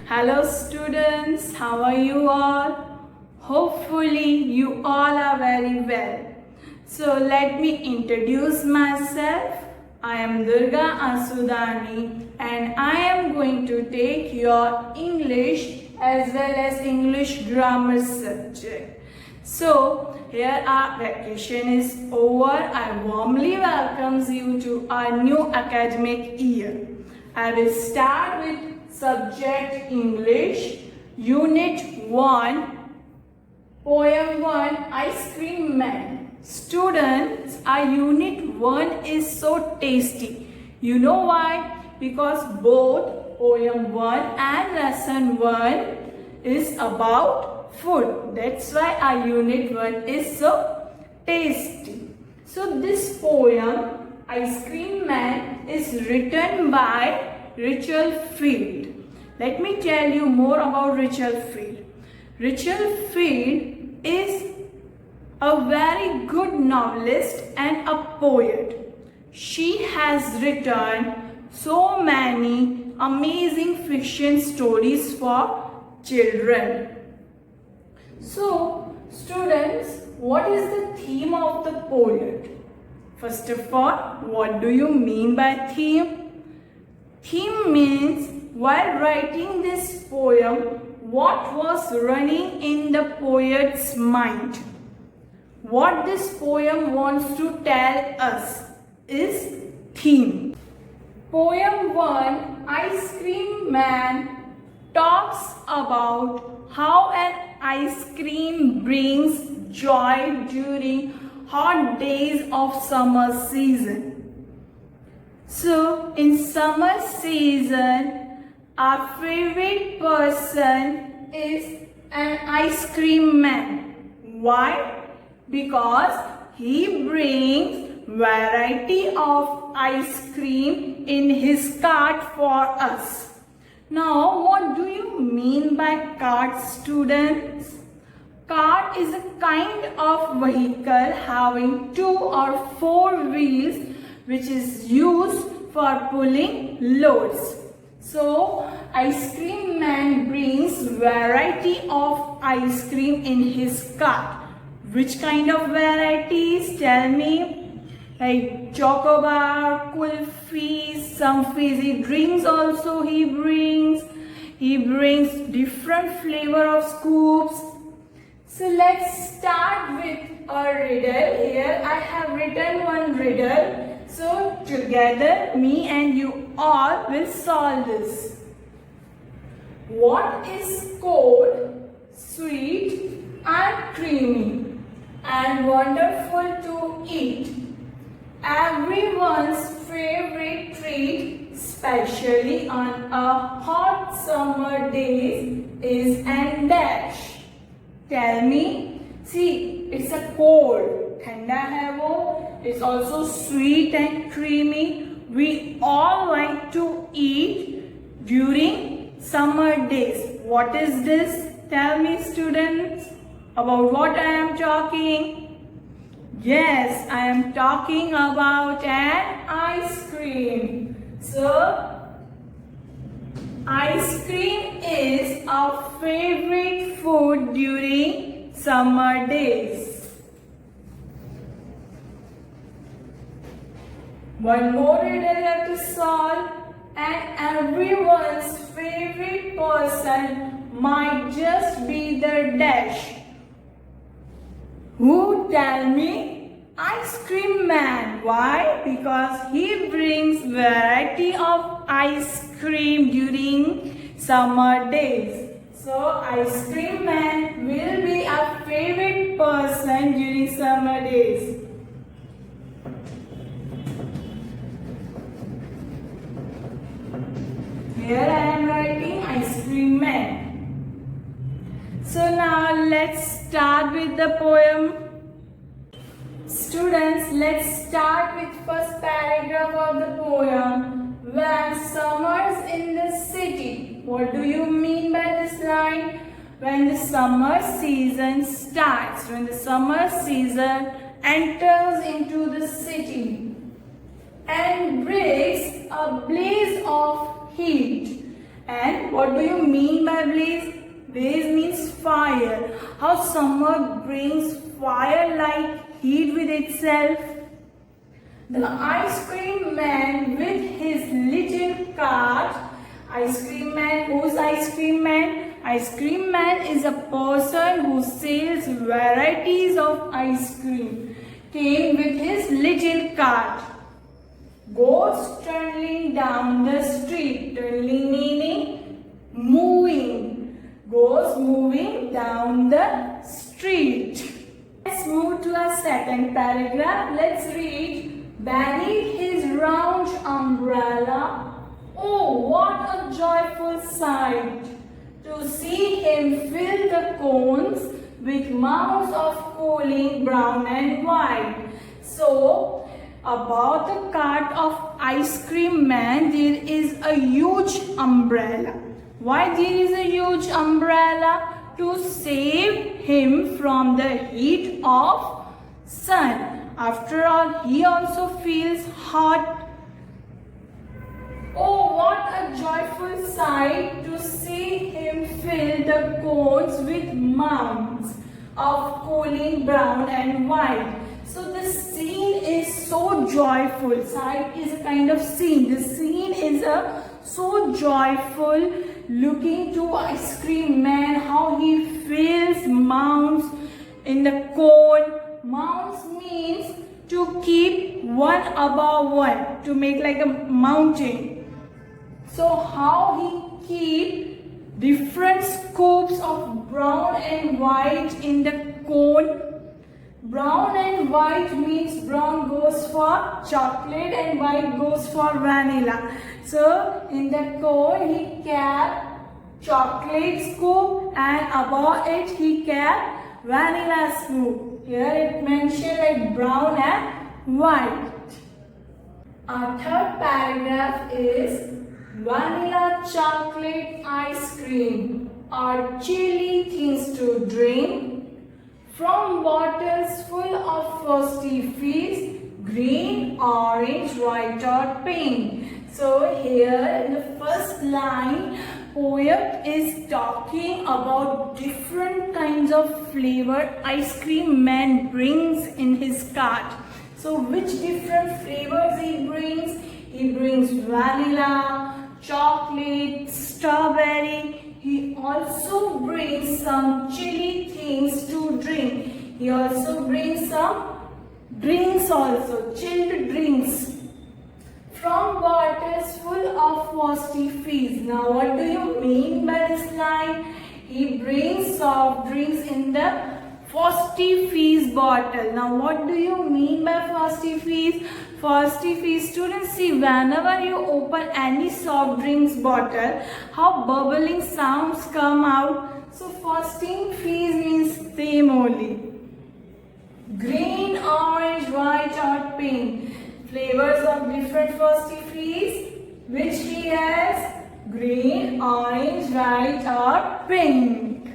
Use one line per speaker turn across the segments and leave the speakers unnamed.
Hello students, how are you all? Hopefully you all are very well. So let me introduce myself. I am Durga Asudani and I am going to take your English as well as English grammar subject. So here our vacation is over. I warmly welcome you to our new academic year. I will start with subject English, Unit 1, Poem 1, Ice Cream Man. Students, our Unit 1 is so tasty. You know why? Because both Poem 1 and Lesson 1 is about food. That's why our Unit 1 is so tasty. So this poem, Ice Cream Man, is written by Rachel Field. Let me tell you more about Rachel Field. Rachel Field is a very good novelist and a poet. She has written so many amazing fiction stories for children. So, students, what is the theme of the poet? First of all, what do you mean by theme? Theme means while writing this poem, what was running in the poet's mind. What this poem wants to tell us is theme. Poem 1, Ice Cream Man, talks about how an ice cream brings joy during hot days of summer season. So, in summer season, our favorite person is an ice cream man. Why? Because he brings variety of ice cream in his cart for us. Now, what do you mean by cart, students? Cart is a kind of vehicle having 2 or 4 wheels which is used for pulling loads. So, Ice Cream Man brings variety of ice cream in his cart. Which kind of varieties? Tell me. Like chocobar, kulfi, some fizzy drinks also he brings. He brings different flavor of scoops. So let's start with a riddle. Here I have written one riddle. So together me and you all will solve this. What is cold, sweet and creamy and wonderful to eat? Everyone's favorite treat, especially on a hot summer day, is an dash. Tell me. See, it's a cold. Thanda hai wo. It's also sweet and creamy. We all like to eat during summer days. What is this? Tell me, students, about what I am talking. Yes, I am talking about an ice cream. So, ice cream is our favorite food during summer days. One more riddle you have to solve, and everyone's favorite person might just be the dash. Who? Tell me? Ice Cream Man. Why? Because he brings variety of ice cream during summer days. So, Ice Cream Man will be our favorite person during summer days. Here I am writing Ice Cream Man. So now let's start with the poem. Students, let's start with first paragraph of the poem. When summer's in the city. What do you mean by this line? When the summer season starts. When the summer season enters into the city and breaks a blaze of heat and man. What do you mean by blaze? Blaze means fire. How someone brings fire like heat with itself. The ice cream man with his little cart. Ice cream man, who's ice cream man? Ice cream man is a person who sells varieties of ice cream. Came with his little cart. Goes trundling down the street. Trundling meaning moving. Goes moving down the street. Let's move to our second paragraph. Let's read. Beneath his round umbrella, oh, what a joyful sight to see him fill the cones with mounds of cooling brown and white. So, about the cart of ice cream man, there is a huge umbrella. Why there is a huge umbrella? To save him from the heat of sun. After all, he also feels hot. Oh, what a joyful sight to see him fill the cones with mounds of cooling brown and white. So the scene is so joyful. Sight is a kind of scene. The scene is so joyful, looking to ice cream man, how he fills mounds in the cone. Mounds means to keep one above one, to make like a mountain. So how he keep different scoops of brown and white in the cone. Brown and white means brown goes for chocolate and white goes for vanilla. So in the cone he kept chocolate scoop and above it he kept vanilla scoop. Here it mentioned like brown and white. Our third paragraph is vanilla chocolate ice cream are chilly things to drink from bottles full of frosty fizz, green, orange, white or pink. So here in the first line, poet is talking about different kinds of flavor ice cream man brings in his cart. So which different flavors he brings? He brings vanilla, chocolate, strawberry. He also brings some chilly things to drink. He also brings some drinks also, chilled drinks. From bottles full of frosty fizz. Now what do you mean by this line? He brings soft drinks in the frosty fizz bottle. Now what do you mean by frosty fizz? Frosty fizz, students, see, whenever you open any soft drinks bottle, how bubbling sounds come out. So frosting fizz means same only. Green, orange, white or pink. Flavors of different frosty fizz, which he has green, orange, white or pink.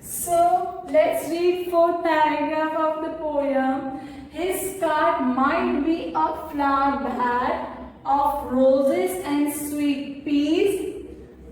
So let's read fourth paragraph of the poem. His cart might be a flower bed of roses and sweet peas.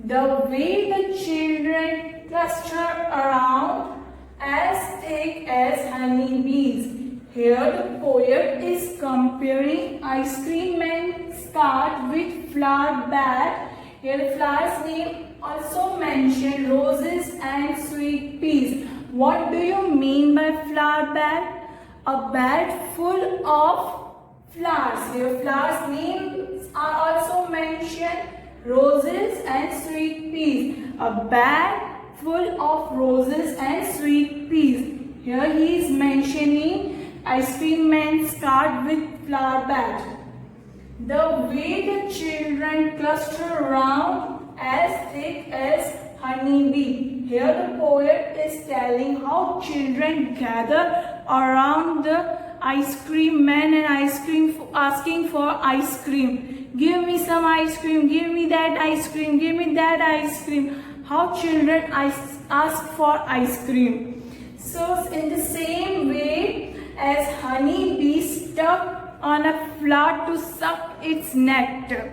The way the children cluster around as thick as honey bees. Here the poet is comparing ice cream man's cart with flower bed. Here the flower's name also mentioned roses and sweet peas. What do you mean by flower bed? A bed full of flowers. Here flowers names are also mentioned, roses and sweet peas. A bed full of roses and sweet peas. Here he is mentioning ice cream man's cart with flower bed. The way the children cluster around as thick as honey bee. Here the poet is telling how children gather around the ice cream man and asking for ice cream. Give me some ice cream, give me that ice cream, give me that ice cream. How children ask for ice cream. So in the same way as honey bee stuck on a flower to suck its nectar,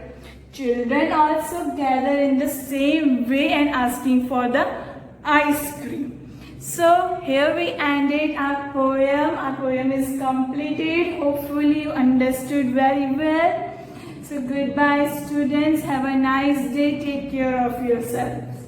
Children also gather in the same way and asking for the ice cream. So here we ended our poem. Our poem is completed. Hopefully you understood very well. So goodbye students. Have a nice day. Take care of yourself.